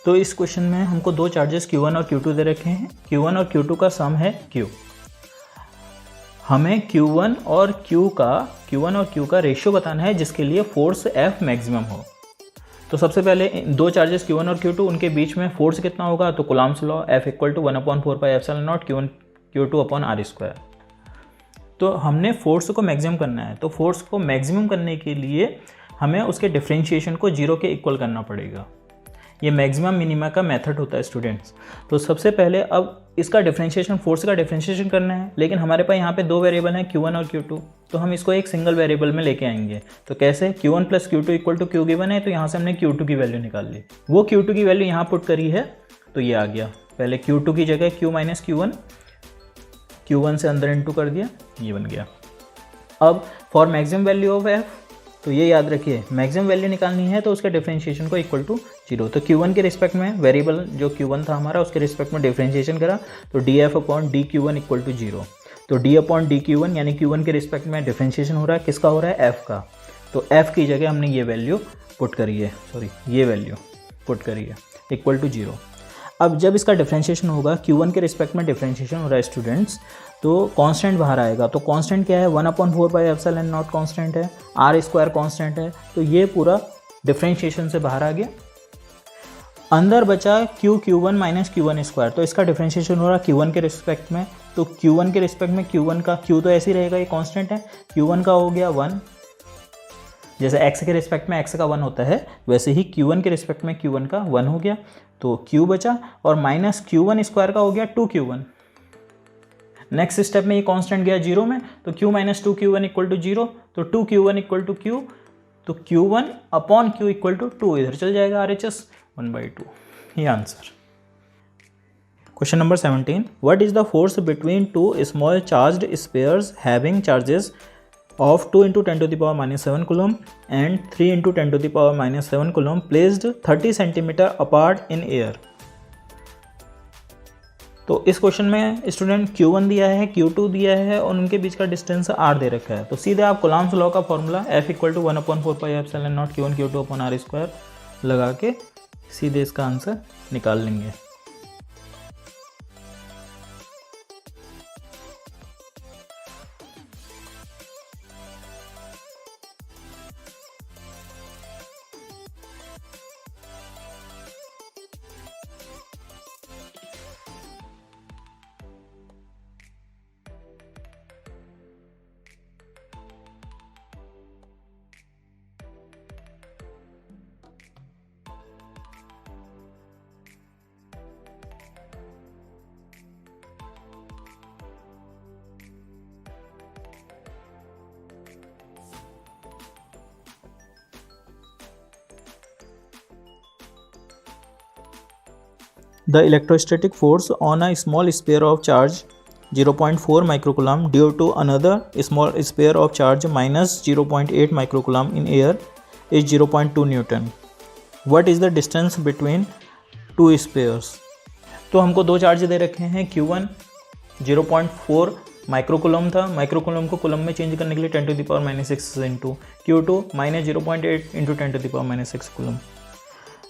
तो इस क्वेश्चन में हमको दो चार्जेस Q1 और Q2 दे रखे हैं। Q1 और Q2 का सम है Q। हमें Q1 और Q का रेशियो बताना है जिसके लिए फोर्स F मैक्सिमम हो। तो सबसे पहले दो चार्जेस Q1 और Q2, उनके बीच में फोर्स कितना होगा, तो Coulomb's law F = 1/4πε0 Q1 Q2/r²। तो हमने फोर्स को मैक्सिमम करना है, तो फोर्स को मैक्सिमम करने के लिए हमें उसके डिफरेंशिएशन को 0 के इक्वल करना पड़ेगा। ये मैक्सिमम मिनिमा का मेथड होता है स्टूडेंट्स। तो सबसे पहले अब इसका डिफरेंशिएशन, फोर्स का डिफरेंशिएशन करना है, लेकिन हमारे पास यहाँ पे दो वेरिएबल हैं Q1 और Q2, तो हम इसको एक सिंगल वेरिएबल में लेके आएंगे। तो कैसे, Q1 + Q2 = Q गिवन है, तो यहाँ से हमने Q2 की वैल्यू निकाल ली। वो Q2 की वैल्यू यहाँ पुट करी है तो ये आ गया। पहले Q2 की जगह Q - Q1, Q1 से अंदर इंटू कर दिया, ये बन गया। अब for maximum value of F, तो ये याद रखिए मैक्सिमम वैल्यू निकालनी है तो उसके डिफरेंशिएशन को इक्वल टू 0। तो Q1 के रिस्पेक्ट में वेरिएबल जो Q1 था हमारा, उसके रिस्पेक्ट में डिफरेंशिएशन करा तो dF/dQ1 = 0। तो d/dQ1 यानी Q1 के रिस्पेक्ट में डिफरेंशिएशन हो रहा है, किसका हो रहा है, F का। तो F की जगह हमने ये वैल्यू पुट करी है, ये वैल्यू पुट करी है = 0। अब जब इसका डिफरेंशिएशन होगा, Q1 के रिस्पेक्ट में डिफरेंशिएशन हो रहा है स्टूडेंट्स, तो कांस्टेंट बाहर आएगा। तो कांस्टेंट क्या है, 1/4πε0 कांस्टेंट है, r² कांस्टेंट है, तो ये पूरा डिफरेंशिएशन से बाहर आ गया। अंदर बचा Q1 - Q1²। तो इसका डिफरेंशिएशन हो रहा है Q1 के रिस्पेक्ट में, तो Q1 के रिस्पेक्ट में Q1 का Q तो ऐसे ही रहेगा, ये कांस्टेंट है। Q1 का हो गया 1, जैसे x के रिस्पेक्ट में x का 1 होता है, वैसे ही Q1 के रिस्पेक्ट में Q1 का 1 हो गया। तो Q बचा और -Q1² का हो गया 2Q1। नेक्स्ट स्टेप में ये कांस्टेंट गया 0 में, तो Q - 2Q1 = 0, तो 2Q1 = Q, तो Q1/Q = 2 इधर चल जाएगा, RHS 1/2। ये answer. Question number 17, what is the force between two small charged spheres having charges of 2 × 10⁻⁻7 coulomb and 3 × 10⁻⁻7 coulomb placed 30 cm apart in air। तो इस क्वेश्चन में स्टूडेंट Q1 दिया है, Q2 दिया है और उनके बीच का डिस्टेंस R दे रखा है। तो सीधे आप कूलम्ब्स लॉ का फॉर्मूला F = 1/4πε0 Q1 Q2/r² लगा के सीधे इसका आंसर निकाल लेंगे। The electrostatic force on a small sphere of charge 0.4 microcoulomb due to another small sphere of charge -0.8 microcoulomb in air is 0.2 Newton. What is the distance between two spheres? तो हमको दो charge दे रखे हैं। Q1 0.4 microcoulomb था, microcoulomb को coulomb में change करने के लिए 10⁻⁻6 इंटू Q2 -0.8 × 10⁻⁻6 कूलम।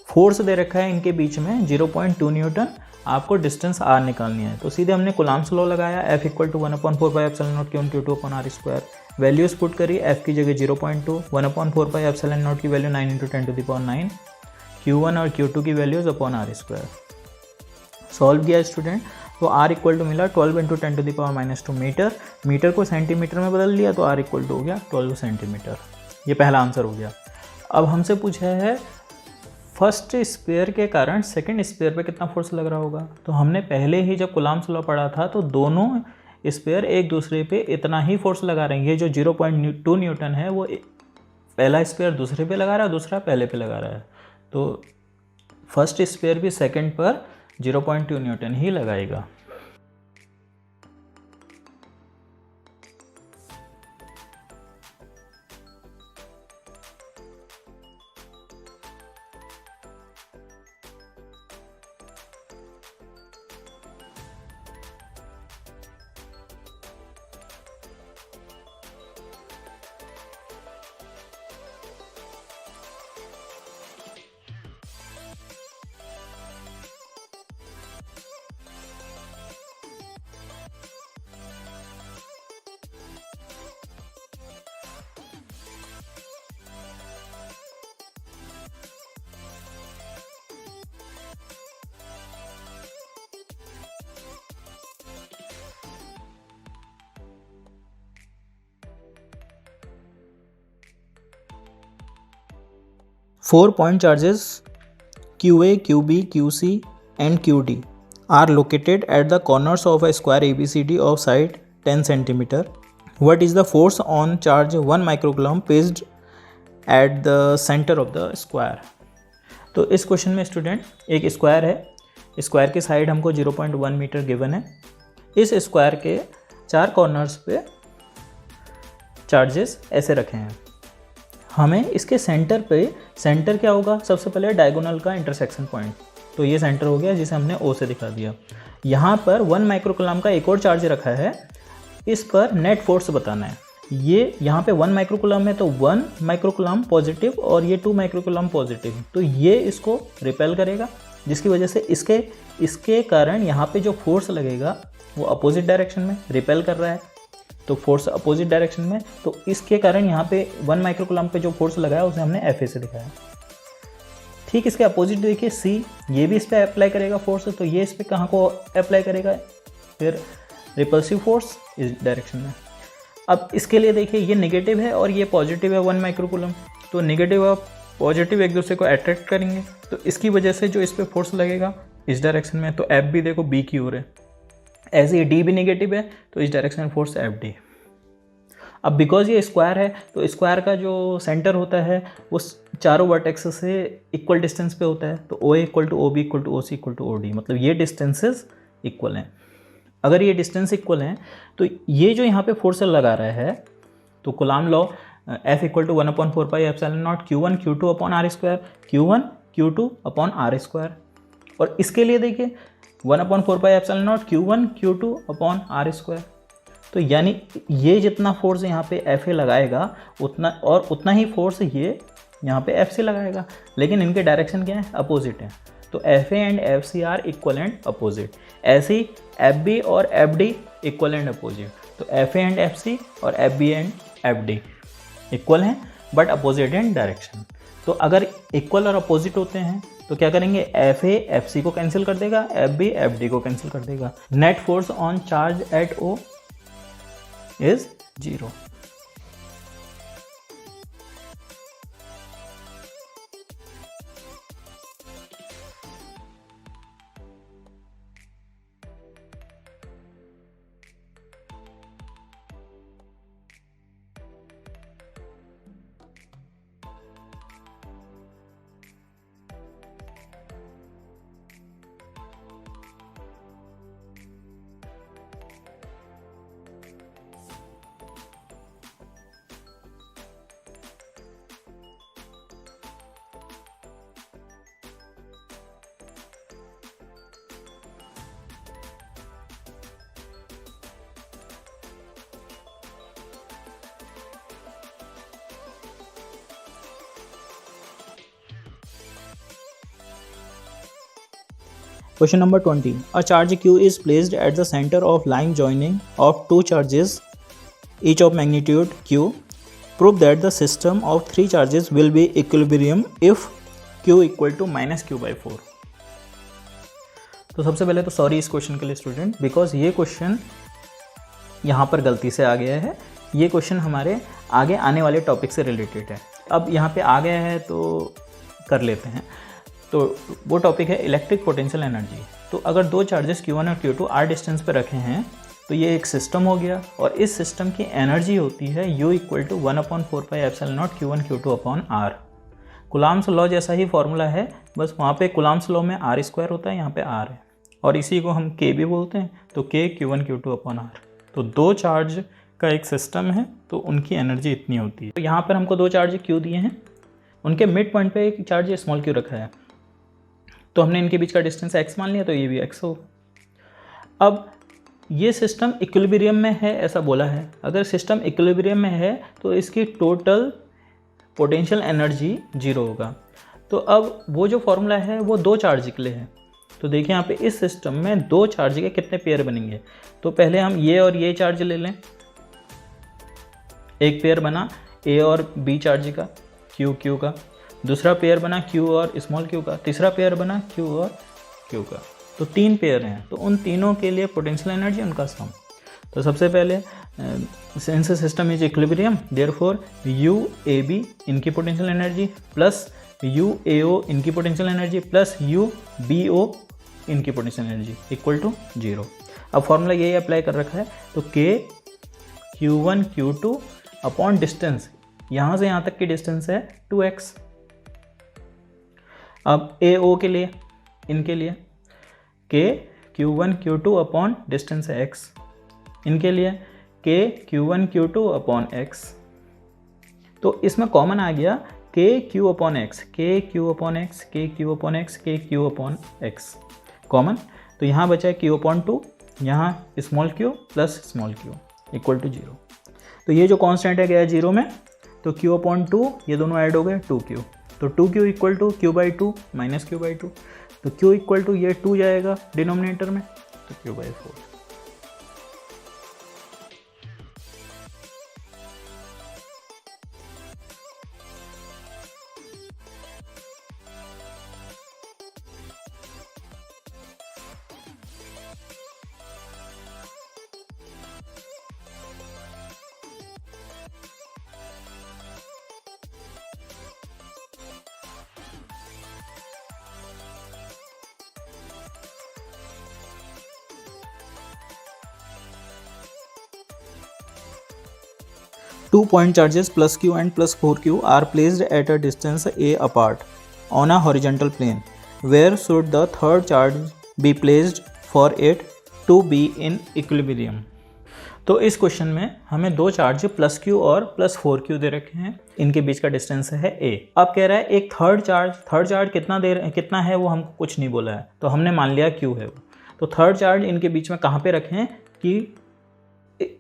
फोर्स दे रखा है इनके बीच में 0.2 न्यूटन। आपको डिस्टेंस R निकालनी है, तो सीधे हमने कूलम्ब्स लॉ लगाया, F = 1/4πε0 Q1 Q2/r²। Values put करी, F की जगह 0.2, 1/4πε0 की वैल्यू 9 × 10⁻9, Q1 और Q2 की वैल्यूज r²। सॉल्व किया स्टूडेंट, तो R = मिला 12 × 10⁻⁻2 मीटर। मीटर को सेंटीमीटर में बदल दिया तो R = हो गया 12 सेंटीमीटर। ये पहला आंसर हो गया। अब हमसे पूछा है फर्स्ट स्पेयर के कारण सेकंड स्पेयर पे कितना फोर्स लग रहा होगा। तो हमने पहले ही जब कूलम्ब्स लॉ पढ़ा था तो दोनों स्पेयर एक दूसरे पे इतना ही फोर्स लगा रहे हैं। ये जो 0.2 न्यूटन है वो पहला स्पेयर दूसरे पे लगा रहा है, दूसरा पहले पे लगा रहा है। तो फर्स्ट स्पेयर भी सेकंड पर 0.2 न्यूटन ही लगाएगा। 4 point charges QA, QB, QC and QD are located at the corners of a square ABCD of side 10 cm. What is the force on charge 1 microcoulomb placed at the center of the square? तो इस question में student एक square है, square की side हमको 0.1 metre given है। इस square के 4 कॉर्नर्स पे चार्जेस ऐसे रखे हैं। हमें इसके सेंटर पे, सेंटर क्या होगा, सबसे पहले डायगोनल का इंटरसेक्शन पॉइंट, तो ये सेंटर हो गया जिसे हमने O से दिखा दिया। यहाँ पर 1 माइक्रोकूलम का एक और चार्ज रखा है, इस पर नेट फोर्स बताना है। ये यहाँ पे 1 माइक्रोकूलम है तो 1 माइक्रोकूलम पॉजिटिव और ये 2 माइक्रोकूलम पॉजिटिव, तो ये इसको रिपेल करेगा, जिसकी वजह से इसके कारण यहाँ पे जो फोर्स लगेगा वो अपोजिट डायरेक्शन में रिपेल कर रहा है, तो फोर्स अपोजिट डायरेक्शन में, तो इसके कारण यहाँ पे 1 माइक्रोकूलम पे जो फोर्स लगाया उसे हमने FA से दिखाया। ठीक इसके अपोजिट देखिए C, ये भी इस पर अप्लाई करेगा फोर्स, तो ये इस पर कहाँ को अप्लाई करेगा, फिर रिपल्सिव फोर्स इस डायरेक्शन में। अब इसके लिए देखिए ये नेगेटिव है और ये पॉजिटिव है 1 माइक्रोकूलम, तो नेगेटिव और पॉजिटिव एक दूसरे को अट्रैक्ट करेंगे, तो इसकी वजह से जो इस पर फोर्स लगेगा इस डायरेक्शन में, तो F भी देखो B की ओर है, ऐसे ही D भी नेगेटिव है तो इस डायरेक्शन में फोर्स FD। अब बिकॉज ये स्क्वायर है तो स्क्वायर का जो सेंटर होता है वो चारों वर्टेक्स से इक्वल डिस्टेंस पे होता है, तो OA equal to OB equal to OC equal to OD, मतलब ये डिस्टेंसेस इक्वल हैं। अगर ये डिस्टेंस इक्वल हैं तो ये जो यहाँ पे फोर्स लगा रहा है, तो Coulomb law F equal to 1/4 pi epsilon naught Q1 Q2 upon R square, Q1 Q2 upon R square, और इसके लिए देखिए 1/4 pi epsilon naught Q1 Q2 upon R square. तो यानी ये जितना फोर्स यहाँ पे FA लगाएगा उतना ही फोर्स ये यहाँ पे FC लगाएगा, लेकिन इनके डायरेक्शन क्या है, अपोजिट है, तो FA and FC are equal and opposite. ऐसे ही FB और FD इक्वल एंड अपोजिट, तो FA एंड FC और FB एंड FD इक्वल हैं बट अपोजिट इन डायरेक्शन। तो अगर इक्वल और अपोजिट होते हैं तो क्या करेंगे, FA FC को कैंसिल कर देगा, FB FD को कैंसिल कर देगा। Net force on charge at O is 0। Question number 20. A charge Q is placed at the center of line joining of two charges each of magnitude Q. Prove that the system of three charges will be equilibrium if Q equal to -Q/4. तो सबसे पहले तो sorry इस question के लिए student, because ये question यहाँ पर गलती से आ गया है। ये क्वेश्चन हमारे आगे आने वाले टॉपिक से रिलेटेड है। अब यहाँ पे आ गया है तो कर लेते हैं। तो वो टॉपिक है इलेक्ट्रिक पोटेंशियल एनर्जी। तो अगर दो चार्जेस Q1 और Q2 R डिस्टेंस पे रखे हैं तो ये एक सिस्टम हो गया, और इस सिस्टम की एनर्जी होती है U equal to 1/4 pi epsilon naught Q1 Q2 upon R। Coulomb's law जैसा ही फॉर्मूला है, बस वहाँ पे कूलॉम्स लॉ में R स्क्वायर होता है, यहाँ पे R है, और इसी को हम K भी बोलते हैं, तो K Q1 Q2 upon R। तो दो चार्ज का एक सिस्टम है तो उनकी एनर्जी इतनी होती है। तो यहाँ पर हमको दो चार्ज Q दिए हैं, उनके मिड पॉइंट पे एक चार्ज स्मॉल q रखा है, तो हमने इनके बीच का डिस्टेंस x मान लिया, तो ये भी x होगा। अब ये सिस्टम इक्विलिब्रियम में है ऐसा बोला है। अगर सिस्टम इक्विलिब्रियम में है तो इसकी टोटल पोटेंशियल एनर्जी 0 होगा। तो अब वो जो फॉर्मूला है वो दो चार्ज के लिए है। तो देखिए यहाँ पे इस सिस्टम में दो चार्ज के कितने पेयर बनेंगे। तो पहले हम ये और ये चार्ज ले लें, एक पेयर बना A और B चार्ज का Q का, दूसरा पेयर बना Q और स्मॉल q का, तीसरा पेयर बना Q और Q का। तो तीन पेयर हैं, तो उन तीनों के लिए पोटेंशियल एनर्जी उनका सम। तो सबसे पहले since system is equilibrium therefore U A B इनकी potential energy plus U A O इनकी potential energy plus U B O इनकी पोटेंशियल एनर्जी इक्वल टू 0। अब फॉर्मूला यही अप्लाई कर रखा है, तो के Q1 Q2 अपॉन डिस्टेंस, यहाँ से यहाँ तक की डिस्टेंस है 2x। अब ए ओ के लिए, इनके लिए के Q1 Q2 अपॉन डिस्टेंस है x, इनके लिए के Q1 Q2 अपॉन x। तो इसमें कॉमन आ गया K Q upon X, K Q upon X, K Q upon X, K Q upon X common. तो यहाँ बचा है क्यू अपॉन 2, यहाँ small Q plus small Q equal to 0। तो ये जो कांस्टेंट है गया 0 में, तो क्यू अपॉन 2 ये दोनों ऐड हो गए 2q, तो 2q equal to Q by 2 minus Q by 2, तो q इक्वल टू ये 2 जाएगा डिनोमिनेटर में, तो Q by 4। 2 point charges plus q and plus 4q are placed at a distance a apart on a horizontal plane. Where should the third charge be placed for it to be in equilibrium? तो इस question में हमें दो charge plus Q और plus 4q दे रखे हैं, इनके बीच का डिस्टेंस है a। अब कह रहा है एक थर्ड चार्ज कितना है वो हमको कुछ नहीं बोला है, तो हमने मान लिया q है वो। तो थर्ड चार्ज इनके बीच में कहाँ पे रखें कि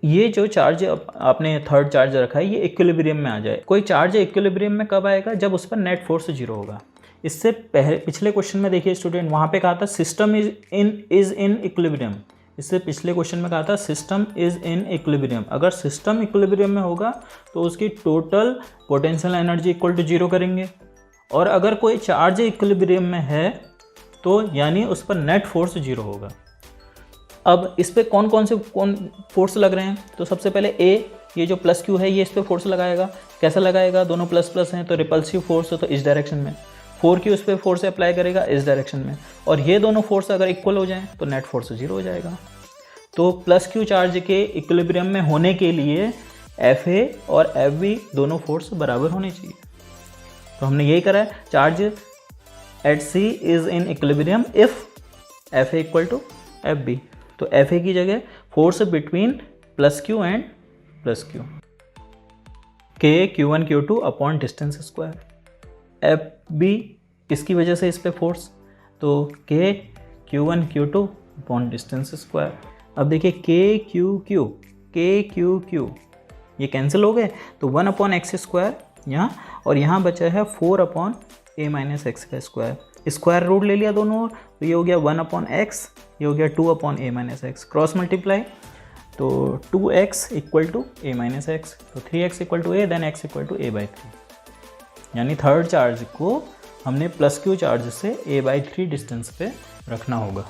ये जो चार्ज आपने थर्ड चार्ज रखा है ये इक्विलिब्रियम में आ जाए। कोई चार्ज इक्विलिब्रियम में कब आएगा? जब उस पर नेट फोर्स 0 होगा। इससे पिछले क्वेश्चन में देखिए स्टूडेंट, वहाँ पे कहा था सिस्टम इज इन इक्विलिब्रियम। इससे पिछले क्वेश्चन में कहा था सिस्टम इज इन इक्विलिब्रियम। अगर सिस्टम इक्विलिब्रियम में होगा तो उसकी total potential energy equal to 0 करेंगे, और अगर कोई चार्ज इक्विलिब्रियम में है तो यानी उस पर नेट फोर्स 0 होगा। अब इस पर कौन फोर्स लग रहे हैं? तो सबसे पहले ये जो प्लस क्यू है ये इस पर फोर्स लगाएगा। कैसे लगाएगा? दोनों प्लस प्लस हैं तो रिपल्सिव फोर्स है तो इस डायरेक्शन में। 4q इस पर फोर्स अप्लाई करेगा इस डायरेक्शन में, और ये दोनों फोर्स अगर इक्वल हो जाएं तो नेट फोर्स 0 हो जाएगा। तो प्लस क्यू चार्ज के इक्विलिब्रियम में होने के लिए FA और FB दोनों फोर्स बराबर होने चाहिए। तो हमने यही करा है, charge at C is in equilibrium if FA equal to FB। तो FA की जगह force between plus Q and plus Q, K Q1 Q2 upon distance square. FB इसकी वजह से इस पे फोर्स, तो के Q1 Q2 upon distance square. अब देखिए के क्यू क्यू ये कैंसिल हो गए, तो 1 अपॉन एक्स स्क्वायर यहाँ, और यहाँ बचा है 4 अपॉन a माइनस एक्स का स्क्वायर। स्क्वायर रूट ले लिया दोनों ओर, तो ये हो गया 1 अपॉन एक्स, ये हो गया 2 upon a minus X. Cross multiply, तो 2x equal to a minus X, तो 3x equal to a, then x equal to a/3। यानी थर्ड चार्ज को हमने प्लस क्यू चार्ज से a/3 डिस्टेंस पे रखना होगा।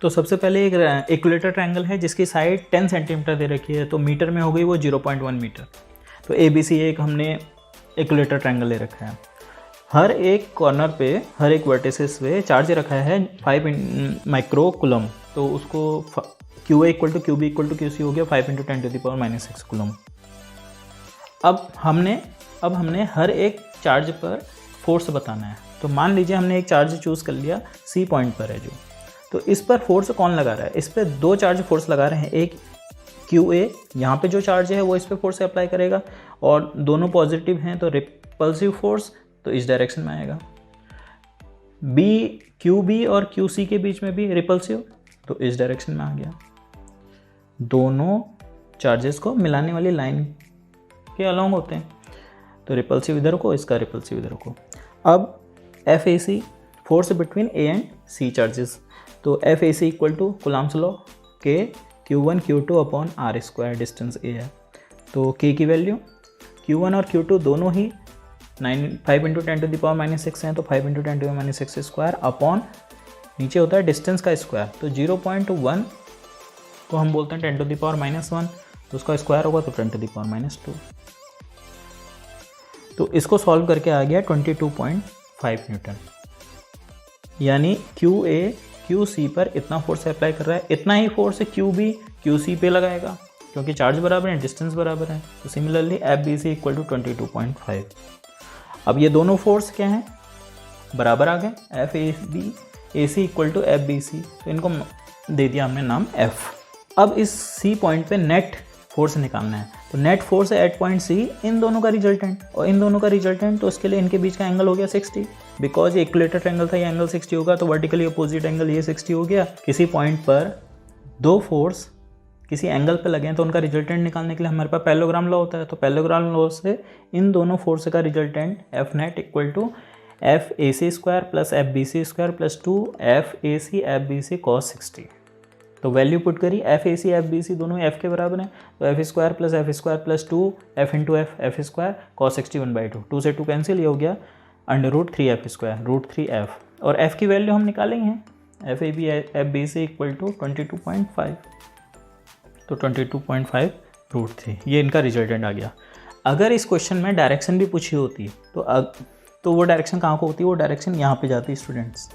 तो सबसे पहले एक इक्विलेटर ट्रायंगल है जिसकी साइड 10 सेंटीमीटर दे रखी है, तो मीटर में हो गई वो 0.1 मीटर। तो ABC एक हमने इक्विलेटरल ट्रायंगल ले रखा है। हर एक कॉर्नर पे, हर एक वर्टिसेस पे चार्ज रखा है 5 माइक्रो कूलम। तो उसको QA equal to QB equal to QC हो गया 5 × 10⁻⁻6 कूलम। अब हमने हर एक चार्ज पर फोर्स बताना है। तो मान लीजिए हमने एक चार्ज चूज़ कर लिया C पॉइंट पर है जो, तो इस पर फोर्स कौन लगा रहा है? इस पर 2 चार्ज फोर्स लगा रहे हैं। एक QA, यहाँ पे जो चार्ज है वो इस पर फोर्स अप्लाई करेगा, और दोनों पॉजिटिव हैं तो रिपल्सिव फोर्स तो इस डायरेक्शन में आएगा। QB और QC के बीच में भी रिपल्सिव, तो इस डायरेक्शन में आ गया। दोनों चार्जेस को मिलाने वाली लाइन के अलॉन्ग होते हैं, तो रिपल्सिव इधर को, इसका रिपल्सिव इधर को। अब FAC, force between A and C charges, तो FAC equal to Coulomb's law के Q1 Q2 upon R², distance A है। तो K की वैल्यू, Q1 और Q2 दोनों ही 5 × 10⁻⁻6 हैं, तो 5 × 10⁻⁻6 स्क्वायर अपॉन नीचे होता है डिस्टेंस का स्क्वायर, तो 0.1 को हम बोलते हैं 10⁻⁻1, तो उसका स्क्वायर होगा तो 10⁻²। तो इसको सॉल्व करके आ गया 22.5 न्यूटन। यानी QA QC पर इतना फोर्स अप्लाई कर रहा है, इतना ही फोर्स QB QC पे लगाएगा, क्योंकि चार्ज बराबर है, डिस्टेंस बराबर है। तो सिमिलरली FBC इक्वल टू 22.5। अब ये दोनों फोर्स क्या हैं? बराबर आ गए। FAC इक्वल टू FBC, तो इनको दे दिया हमने नाम F। अब इस C पॉइंट पे नेट फोर्स निकालना है, तो नेट फोर्स है एट पॉइंट C इन दोनों का रिजल्टेंट, और इन दोनों का रिजल्टेंट, तो इसके लिए इनके बीच का एंगल हो गया 60। बिकॉज ये इक्विलेटरल ट्रायंगल था, ये एंगल 60 होगा, तो वर्टिकली अपोजिट एंगल ये 60 हो गया। किसी पॉइंट पर 2 फोर्स किसी एंगल पे लगे हैं, तो उनका रिजल्टेंट निकालने के लिए हमारे पास पैरेललोग्राम लॉ होता है। तो पैरेललोग्राम लॉ से इन दोनों फोर्स का resultant F net equal to FAC² plus FBC² plus 2 FAC FBC cos 60। तो वैल्यू पुट करी, FAC FBC दोनों F के बराबर हैं, तो F² plus F² plus 2 F × F cos 60 1/2, 2 से 2 कैंसिल, ये हो गया √3F², √3F। और F की वैल्यू हम निकालेंगे, FAB FBC इक्वल टू 22.5, तो 22.5 √3, ये इनका रिजल्टेंट आ गया। अगर इस क्वेश्चन में डायरेक्शन भी पूछी होती तो वो डायरेक्शन कहाँ को होती है? वो डायरेक्शन यहाँ पे जाती है स्टूडेंट्स।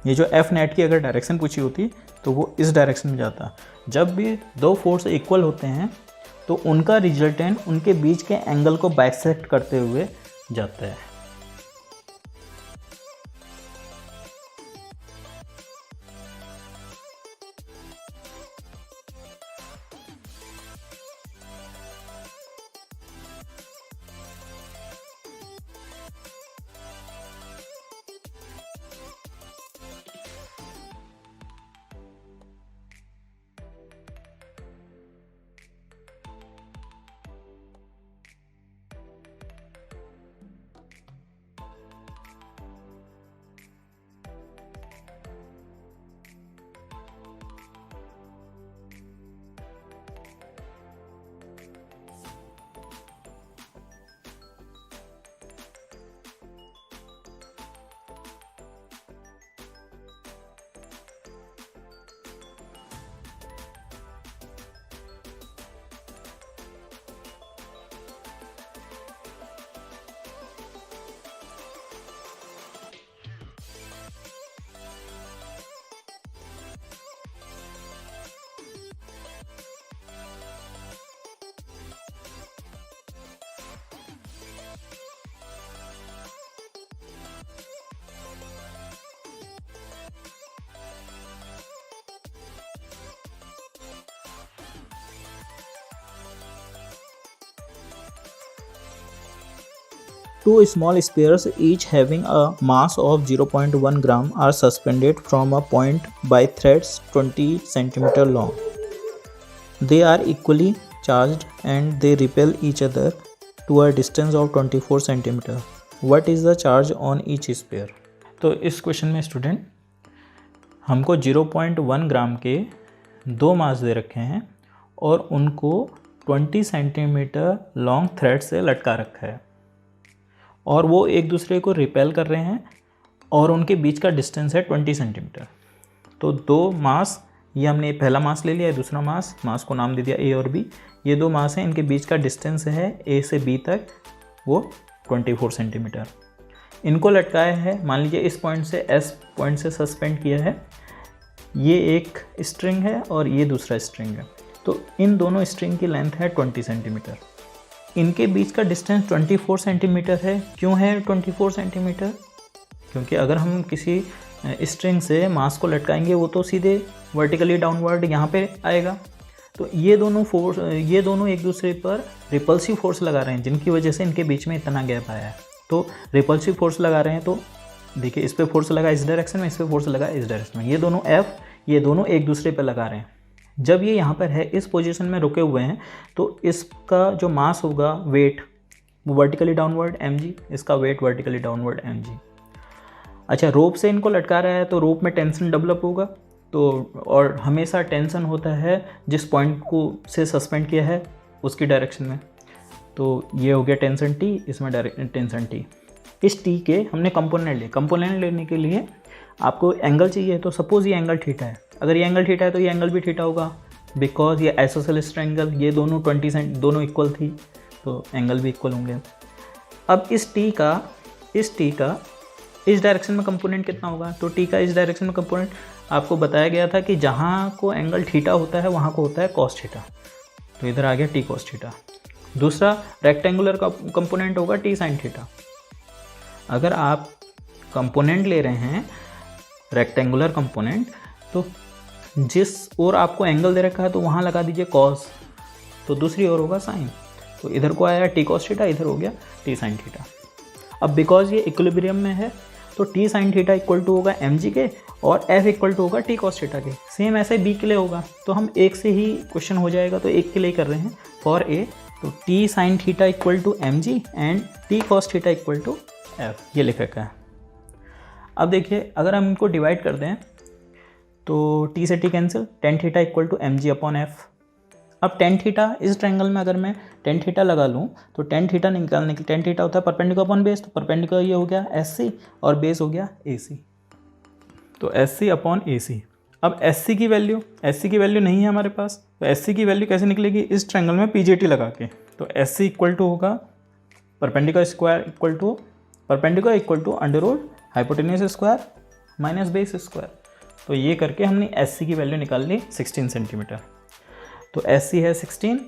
ये जो F नेट की अगर डायरेक्शन पूछी होती तो वो इस डायरेक्शन में जाता। जब भी 2 फोर्स इक्वल होते हैं तो उनका रिजल्टेंट उनके बीच के एंगल को बाइसेक्ट करते हुए जाता है। Two small spheres, each having a mass of 0.1 gram, are suspended from a point by threads 20 cm long. They are equally charged and they repel each other to a distance of 24 cm. What is the charge on each sphere? तो इस question में student हमको 0.1 ग्राम के 2 मास दे रखे हैं और उनको 20 centimetre long thread से लटका रखा है और वो एक दूसरे को रिपेल कर रहे हैं और उनके बीच का डिस्टेंस है 20 सेंटीमीटर। तो 2 मास, ये हमने पहला मास ले लिया है, दूसरा मास को नाम दे दिया A और B। ये 2 मास हैं, इनके बीच का डिस्टेंस है A से B तक वो 24 सेंटीमीटर। इनको लटकाया है, मान लीजिए इस पॉइंट से एस पॉइंट से सस्पेंड किया है, ये एक स्ट्रिंग है और ये दूसरा स्ट्रिंग है। तो इन दोनों स्ट्रिंग की लेंथ है 20 सेंटीमीटर। इनके बीच का डिस्टेंस 24 सेंटीमीटर है। क्यों है 24 सेंटीमीटर? क्योंकि अगर हम किसी स्ट्रिंग से मास को लटकाएंगे वो तो सीधे वर्टिकली डाउनवर्ड यहाँ पे आएगा। तो ये दोनों एक दूसरे पर रिपल्सिव फोर्स लगा रहे हैं, जिनकी वजह से इनके बीच में इतना गैप आया है। तो रिपल्सिव फोर्स लगा रहे हैं, तो देखिए इस पर फोर्स लगा इस डायरेक्शन में, इस पर फोर्स लगा इस डायरेक्शन में, ये दोनों एफ ये दोनों एक दूसरे पर लगा रहे हैं। जब ये यहाँ पर है इस पोजीशन में रुके हुए हैं, तो इसका जो मास होगा वेट वो वर्टिकली डाउनवर्ड mg, इसका वेट वर्टिकली डाउनवर्ड mg। अच्छा, रोप से इनको लटका रहा है तो रोप में टेंशन डेवलप होगा, तो और हमेशा टेंशन होता है जिस पॉइंट को से सस्पेंड किया है उसकी डायरेक्शन में। तो ये हो गया टेंशन T, इसमें टेंशन T। इस T के हमने कंपोनेंट लेने के लिए आपको एंगल चाहिए। तो सपोज़ ये एंगल थीटा है, अगर ये एंगल थीटा है तो ये एंगल भी थीटा होगा, बिकॉज ये आइसोसेलेस ट्रायंगल, ये दोनों 20 सेंट दोनों इक्वल थी, तो एंगल भी इक्वल होंगे। अब इस T का इस डायरेक्शन में कंपोनेंट कितना होगा? तो T का इस डायरेक्शन में कंपोनेंट आपको बताया गया था कि जहाँ को एंगल थीटा होता है वहाँ को होता है कॉस थीटा, तो इधर आ गया T कॉस थीटा। दूसरा रेक्टेंगुलर का कंपोनेंट होगा T साइन थीटा। अगर आप कंपोनेंट ले रहे हैं रेक्टेंगुलर कंपोनेंट, तो जिस ओर आपको एंगल दे रखा है तो वहाँ लगा दीजिए कॉस, तो दूसरी ओर होगा साइन। तो इधर को आया T कॉस थीटा, इधर हो गया T साइन थीटा। अब बिकॉज ये इक्विलिब्रियम में है तो T sine theta equal to होगा mg के और F इक्वल टू होगा T कॉस थीटा के। सेम ऐसे B के लिए होगा, तो हम एक से ही क्वेश्चन हो जाएगा, तो एक के लिए कर रहे हैं फॉर A। तो T sine theta equal to mg and T cos theta equal to F, ये लिख रखा है। अब देखिए अगर हम इनको डिवाइड कर दें तो T से T cancel, tan theta equal to mg upon F। अब टेन थीटा इस ट्रायंगल में अगर मैं टेन थीटा लगा लूँ तो टेन थीटा निकालने के, टेन थीटा होता है परपेंडिकुलर अपॉन बेस, तो परपेंडिकुलर ये हो गया SC और बेस हो गया AC, तो SC अपॉन AC। अब SC की वैल्यू नहीं है हमारे पास, तो SC की वैल्यू कैसे निकलेगी? इस ट्रायंगल में PJT लगा के। तो SC इक्वल टू होगा perpendicular equal to under root hypotenuse square minus base square. तो ये करके हमने SC की वैल्यू निकाल ली 16 सेंटीमीटर। तो SC है 16,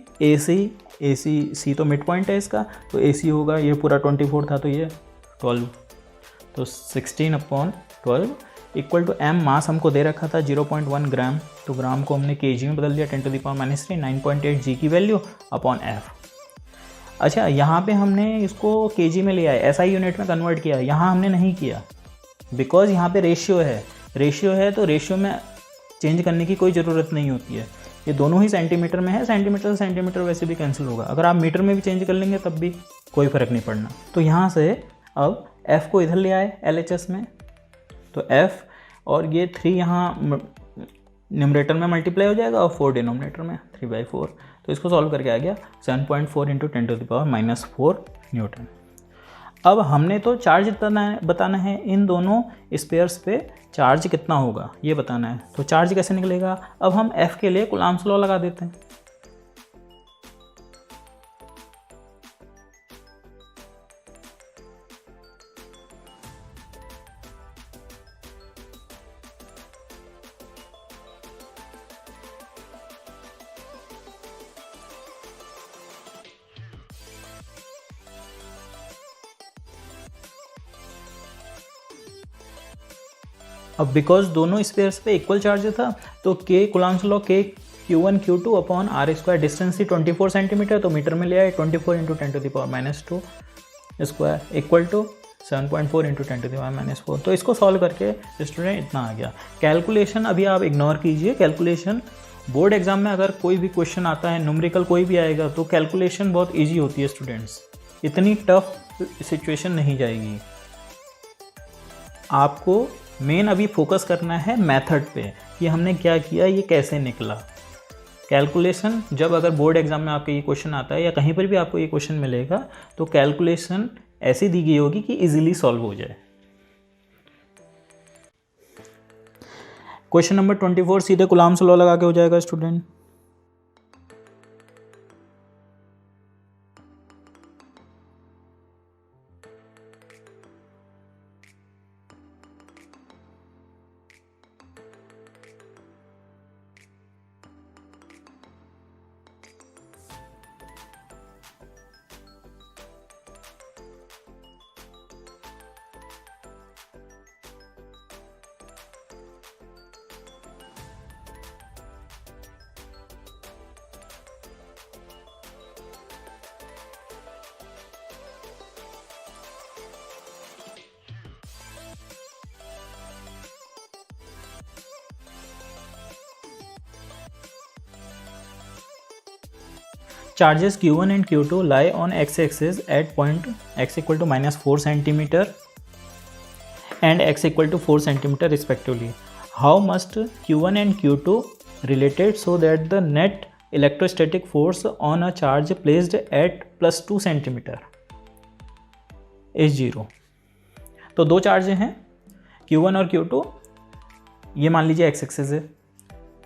AC तो मिड पॉइंट है इसका, तो AC होगा, ये पूरा 24 था तो ये 12, तो 16 अपॉन 12 इक्वल टू M। मास हमको दे रखा था 0.1 ग्राम, तो ग्राम को हमने kg में बदल दिया 10⁻³ 9.8 G की वैल्यू अपॉन F। अच्छा, यहाँ पे हमने इसको kg में लिया है, SI यूनिट में कन्वर्ट किया है, यहाँ हमने नहीं किया बिकॉज यहाँ पे रेशियो है, तो रेशियो में चेंज करने की कोई ज़रूरत नहीं होती है। ये दोनों ही सेंटीमीटर में है, सेंटीमीटर से सेंटीमीटर वैसे भी कैंसिल होगा, अगर आप मीटर में भी चेंज कर लेंगे तब भी कोई फ़र्क नहीं पड़ना। तो यहाँ से अब F को इधर ले आए LHS में, तो F और ये 3 यहाँ न्यूमरेटर में मल्टीप्लाई हो जाएगा और 4 डिनोमिनेटर में, 3/4। तो इसको सॉल्व करके आ गया 7.4 × 10⁻⁻4 न्यूटन। अब हमने तो चार्ज बताना है, इन दोनों स्पेयर्स पे चार्ज कितना होगा ये बताना है। तो चार्ज कैसे निकलेगा? अब हम F के लिए कूलम्ब्स लॉ लगा देते हैं। अब बिकॉज दोनों स्पेयर्स पे इक्वल चार्ज था तो K Coulomb's law K Q1 Q2 upon R², distance थी 24 सेंटीमीटर, तो मीटर में लिया है 24 × 10⁻² स्क्वायर इक्वल टू 7.4 × 10⁻⁻4। तो इसको सॉल्व करके स्टूडेंट इतना आ गया। कैलकुलेशन अभी आप इग्नोर कीजिए, कैलकुलेशन बोर्ड एग्जाम में अगर कोई भी क्वेश्चन आता है, न्यूमेरिकल कोई भी आएगा, तो कैलकुलेशन बहुत ईजी होती है स्टूडेंट्स, इतनी टफ सिचुएशन नहीं जाएगी। आपको मेन अभी फोकस करना है मेथड पे कि हमने क्या किया, ये कैसे निकला। कैलकुलेशन जब अगर बोर्ड एग्जाम में आपके ये क्वेश्चन आता है या कहीं पर भी आपको ये क्वेश्चन मिलेगा तो कैलकुलेशन ऐसी दी गई होगी कि इजीली सॉल्व हो जाए। क्वेश्चन नंबर 24 सीधे कूलम्ब्स लॉ लगा के हो जाएगा student. charges Q1 and Q2 lie on x-axis at point x equal to -4 cm and x equal to 4 cm respectively. How must Q1 and Q2 related so that the net electrostatic force on a charge placed at +2 cm is 0. तो दो charge हैं Q1 और Q2, ये मान लीजिए x axis है,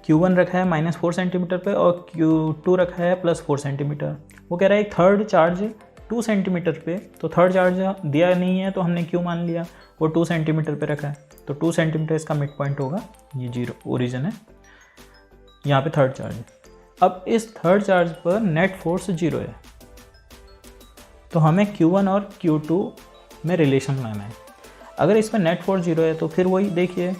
Q1 रखा है -4 सेंटीमीटर पे और Q2 रखा है +4 सेंटीमीटर। वो कह रहा है थर्ड चार्ज 2 सेंटीमीटर पे, तो थर्ड चार्ज दिया नहीं है तो हमने Q मान लिया, वो 2 सेंटीमीटर पे रखा है, तो 2 सेंटीमीटर इसका मिड पॉइंट होगा, ये 0 ओरिजिन है, यहाँ पे थर्ड चार्ज है। अब इस थर्ड चार्ज पर नेट फोर्स 0 है, तो हमें Q1 और Q2 में रिलेशन लाना है। अगर इस पर नेट फोर्स 0 है तो फिर वही देखिए,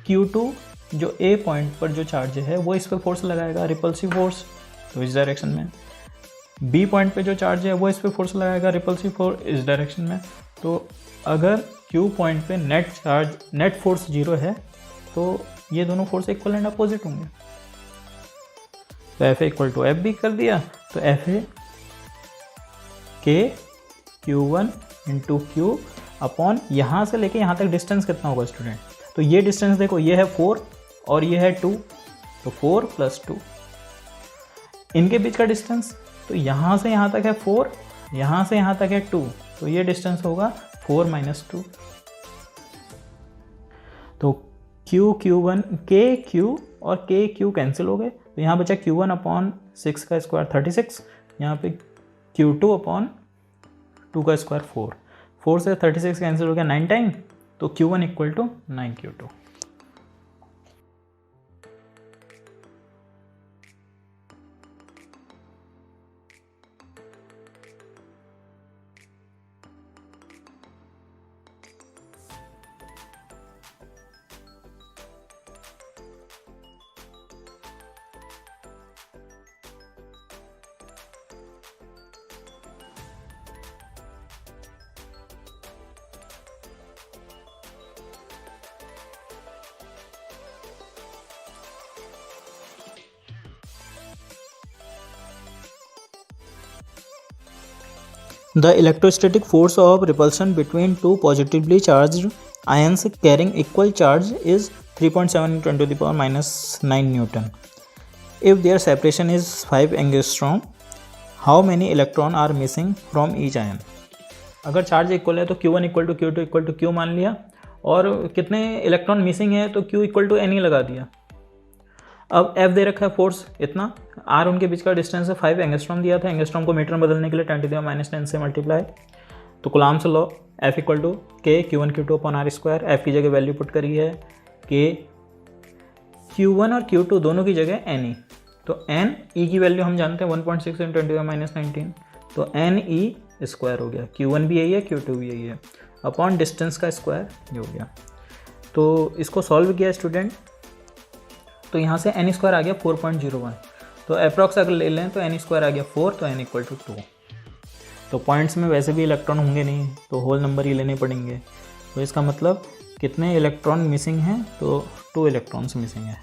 Q2 जो A पॉइंट पर जो चार्ज है वो इस पर फोर्स लगाएगा, रिपल्सिव फोर्स, तो इस डायरेक्शन में। B पॉइंट पे जो चार्ज है वो इस पर फोर्स लगाएगा, रिपल्सिव फोर्स, इस डायरेक्शन में। तो अगर Q पॉइंट पे नेट फोर्स 0 है तो ये दोनों फोर्स इक्वल एंड अपोजिट होंगे। तो F इक्वल टू F भी कर दिया, तो F है K Q1 into Q upon यहाँ से लेके यहाँ तक डिस्टेंस कितना होगा स्टूडेंट? तो ये डिस्टेंस देखो, ये है 4 और ये है 2, तो 4 + 2 इनके बीच का डिस्टेंस, तो यहाँ से यहाँ तक है 4, यहाँ से यहाँ तक है 2, तो ये डिस्टेंस होगा 4 - 2। तो Q1 K Q और K Q कैंसिल हो गए, तो यहाँ बचा Q1 अपॉन 6 का स्क्वायर 36, यहाँ पे Q2 अपॉन 2 का स्क्वायर 4, 4 से 36 कैंसिल हो गया 9 टाइम, तो Q1 equal to 9 Q2। The electrostatic force of repulsion between two positively charged ions carrying equal charge is 3.7 × 10⁻⁹ Newton. If their separation is 5 angstrom, how many electrons are missing from each ion? अगर charge equal है तो Q1 equal to Q2 equal to Q मान लिया, और कितने electron missing है तो Q equal to N ही लगा दिया। अब F दे रखा है फोर्स इतना, R उनके बीच का डिस्टेंस है 5 एंगस्ट्रॉम दिया था, एंगस्ट्रॉम को मीटर में बदलने के लिए 10⁻⁻10 से मल्टीप्लाई, तो Coulomb's law F equal to K Q1 Q2 upon R square. F की जगह वैल्यू पुट करी है K, Q1 और Q2 दोनों की जगह NE, तो NE की वैल्यू हम जानते हैं 1.6 × 10⁻19, तो NE स्क्वायर हो गया, Q1 भी यही है Q2 भी यही है, अपॉन डिस्टेंस का स्क्वायर ये हो गया। तो इसको सॉल्व किया स्टूडेंट, तो यहाँ से N स्क्वायर आ गया 4.01, तो अप्रॉक्स अगर ले लें तो N स्क्वायर आ गया 4, तो N इक्वल टू 2। तो पॉइंट्स में वैसे भी इलेक्ट्रॉन होंगे नहीं, तो होल नंबर ही लेने पड़ेंगे, तो इसका मतलब कितने इलेक्ट्रॉन मिसिंग हैं, तो 2 इलेक्ट्रॉन्स मिसिंग है।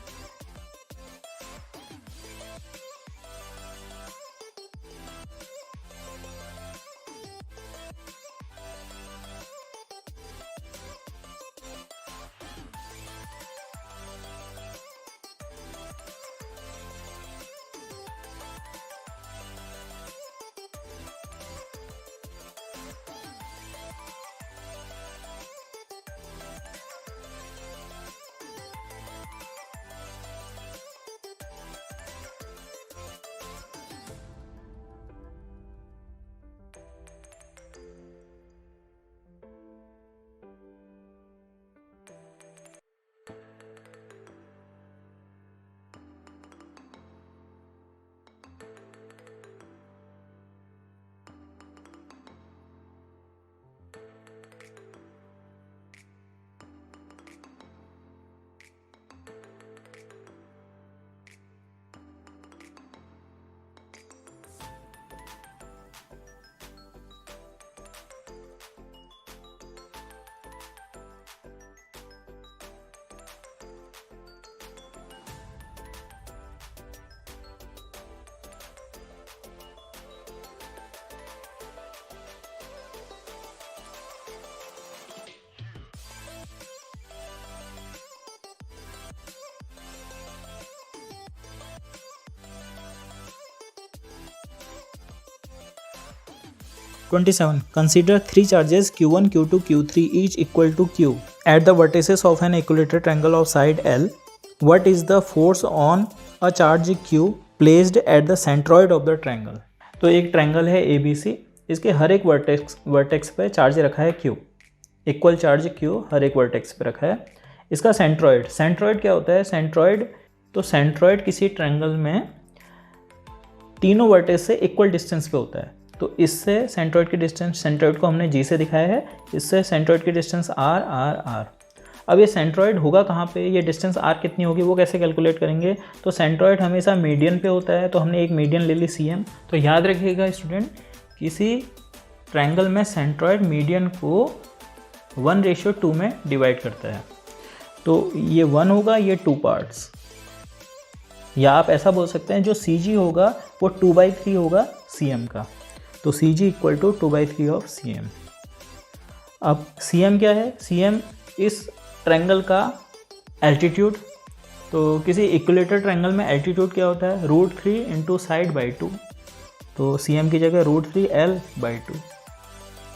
27. Consider three charges Q1, Q2, Q3 each equal to Q at the vertices of an equilateral triangle of side L. What is the force on a charge Q placed at the centroid of the triangle? तो एक triangle है ABC, इसके हर एक vertex पे charge रखा है Q, equal charge Q हर एक vertex पे रखा है. इसका सेंट्रॉइड क्या होता है? सेंट्रॉइड किसी ट्रायंगल में तीनों वर्टेक्स से इक्वल डिस्टेंस पे होता है. तो इससे सेंट्रॉइड की डिस्टेंस, सेंट्रॉइड को हमने G से दिखाया है, इससे सेंट्रॉइड की डिस्टेंस R. अब ये सेंट्रॉइड होगा कहाँ पे, ये डिस्टेंस R कितनी होगी वो कैसे कैलकुलेट करेंगे? तो सेंट्रॉइड हमेशा मीडियन पे होता है, तो हमने एक मीडियन ले ली CM. तो याद रखिएगा स्टूडेंट, किसी ट्रायंगल में सेंट्रॉइड मीडियन को 1:2 में डिवाइड करता है. तो ये 1 होगा, ये 2 पार्ट्स, या आप ऐसा बोल सकते हैं जो CG होगा वो 2/3 होगा CM का. तो CG equal to 2/3 of CM. अब CM क्या है? CM इस ट्रायंगल का एल्टीट्यूड. तो किसी इक्विलेटरल ट्रायंगल में एल्टीट्यूड क्या होता है? √3 इंटू साइड बाई 2. तो CM की जगह √3 L/2.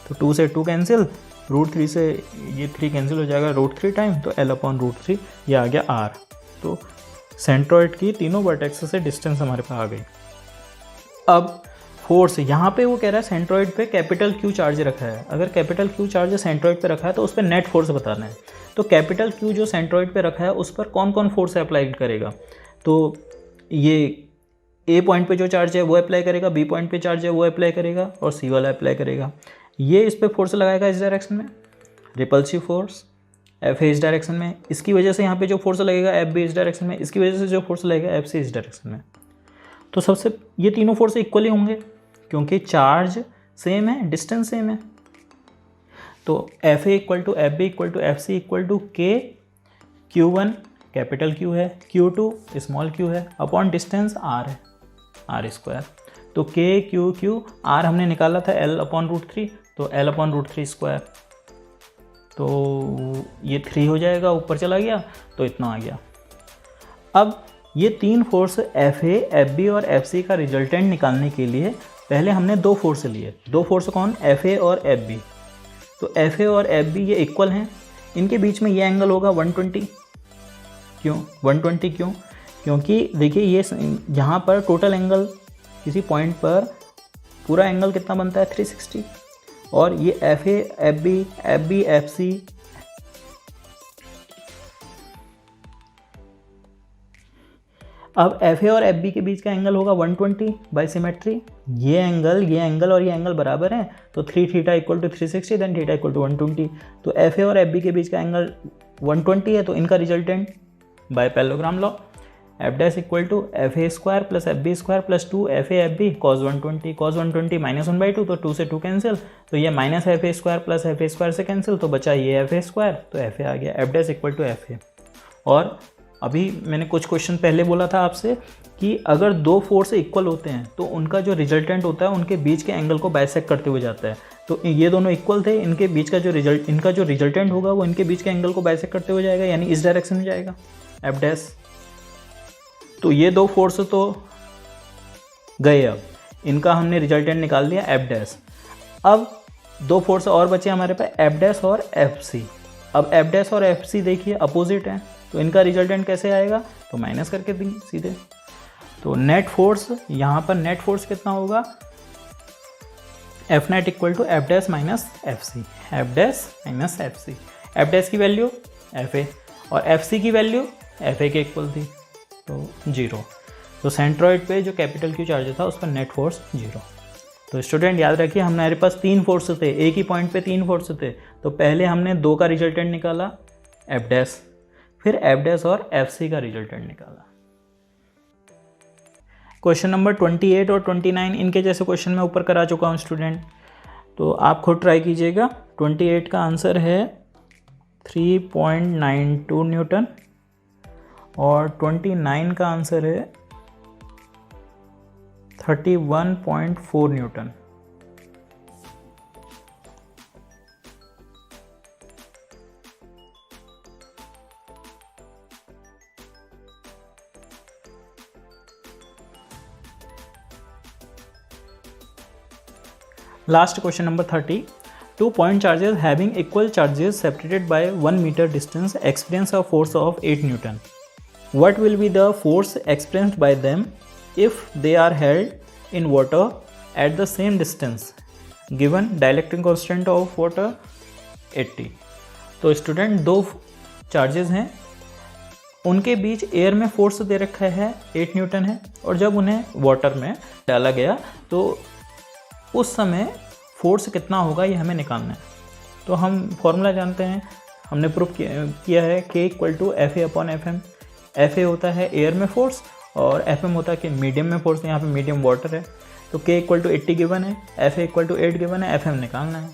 तो 2 से 2 कैंसिल, √3 से ये 3 कैंसिल हो जाएगा √3 टाइम, तो L/√3 ये आ गया R. तो सेंट्रॉइड की तीनों वर्टेक्स से डिस्टेंस हमारे पास आ गई. अब फोर्स, यहाँ पे वो कह रहा है सेंट्रॉइड पे कैपिटल Q चार्ज रखा है. अगर कैपिटल Q चार्ज सेंट्रॉइड पे रखा है तो उस पर नेट फोर्स बताना है. तो कैपिटल Q जो सेंट्रॉइड पे रखा है उस पर कौन कौन फोर्स अप्लाई करेगा? तो ये A पॉइंट पे जो चार्ज है वो अप्लाई करेगा, B पॉइंट पे चार्ज है वो अप्लाई करेगा, और C वाला अप्लाई करेगा. ये इस पर फोर्स लगाएगा इस डायरेक्शन में, रिपल्सिव फोर्स F इस डायरेक्शन में. इसकी वजह से यहाँ पे जो फोर्स लगेगा F भी इस डायरेक्शन में, इसकी वजह से जो फोर्स लगेगा F से इस डायरेक्शन में. तो सबसे ये तीनों फोर्स इक्वली होंगे क्योंकि चार्ज सेम है, डिस्टेंस सेम है. तो FA equal to FB equal to FC equal to K, Q1 capital Q है, Q2 स्मॉल q है, अपॉन डिस्टेंस R है, R². तो K Q R हमने निकाला था L/√3, तो L/√3². तो ये 3 हो जाएगा, ऊपर चला गया तो इतना आ गया. अब ये तीन फोर्स FA, FB और FC का रिजल्टेंट निकालने के लिए पहले हमने दो फोर्स लिए. दो फोर्स कौन? FA और FB. तो FA और FB ये इक्वल हैं, इनके बीच में ये एंगल होगा 120. क्यों 120? क्योंकि देखिए ये यहाँ पर टोटल एंगल किसी पॉइंट पर पूरा एंगल कितना बनता है? 360. और ये FA, FB, FC अब FA और FB के बीच का एंगल होगा 120 बाई सिमेट्री. ये एंगल और ये एंगल बराबर हैं, तो 3θ equal to 360, then θ equal to 120. तो FA और FB के बीच का एंगल 120 है, तो इनका resultant by parallelogram law F' equal to FA² plus FB² plus 2 FA FB cos 120. cos 120 -1/2, तो 2 से 2 कैंसिल, तो ये -FA² प्लस FA² से कैंसिल, तो बचा ये FA², तो FA आ गया. F' equal to FA. और अभी मैंने कुछ क्वेश्चन पहले बोला था आपसे कि अगर दो फोर्स इक्वल होते हैं तो उनका जो रिजल्टेंट होता है उनके बीच के एंगल को बाइसेक्ट करते हुए जाता है. तो ये दोनों इक्वल थे, इनके बीच का जो इनका जो रिजल्टेंट होगा वो इनके बीच के एंगल को बाइसेक्ट करते हुए जाएगा, यानी इस डायरेक्शन में जाएगा F'. तो ये दो फोर्स तो गए, अब इनका हमने रिजल्टेंट निकाल लिया F'. अब दो फोर्स और बचे हमारे पास F' और FC. अब F' और FC देखिए अपोजिट हैं, तो इनका रिजल्टेंट कैसे आएगा? तो माइनस करके देंगे सीधे. तो नेट फोर्स, यहाँ पर नेट फोर्स कितना होगा? F net equal to F' minus FC. F' minus FC. F' की वैल्यू FA और FC की वैल्यू FA के इक्वल थी, तो 0. तो सेंट्रॉइड पे जो कैपिटल Q चार्ज था उस पर नेट फोर्स 0. तो स्टूडेंट याद रखिए हमारे पास तीन फोर्स थे, एक ही पॉइंट पे तीन फोर्स थे. तो पहले हमने दो का रिजल्टेंट निकाला F', फिर F' और FC का रिजल्टेंट निकाला. क्वेश्चन नंबर 28 और 29 इनके जैसे क्वेश्चन मैं ऊपर करा चुका हूँ स्टूडेंट, तो आप खुद ट्राई कीजिएगा. 28 का आंसर है 3.92 न्यूटन और 29 का आंसर है 31.4 Newton. Last question number 30. 2 point charges having equal charges separated by 1 meter distance experience a force of 8 Newton. What will be the force experienced by them if they are held in water at the same distance? Given dielectric constant of water 80. तो student दो charges हैं, उनके बीच air में force दे रखा है 8 Newton है, और जब उन्हें वाटर में डाला गया तो उस समय फोर्स कितना होगा ये हमें निकालना है. तो हम फॉर्मूला जानते हैं, हमने प्रूफ किया है K = FA/FM. FA होता है एयर में फोर्स और FM होता है कि मीडियम में फोर्स. यहाँ पे मीडियम वाटर है, तो K = 80 गिवन है, FA = 8 गिवन है, FM निकालना है.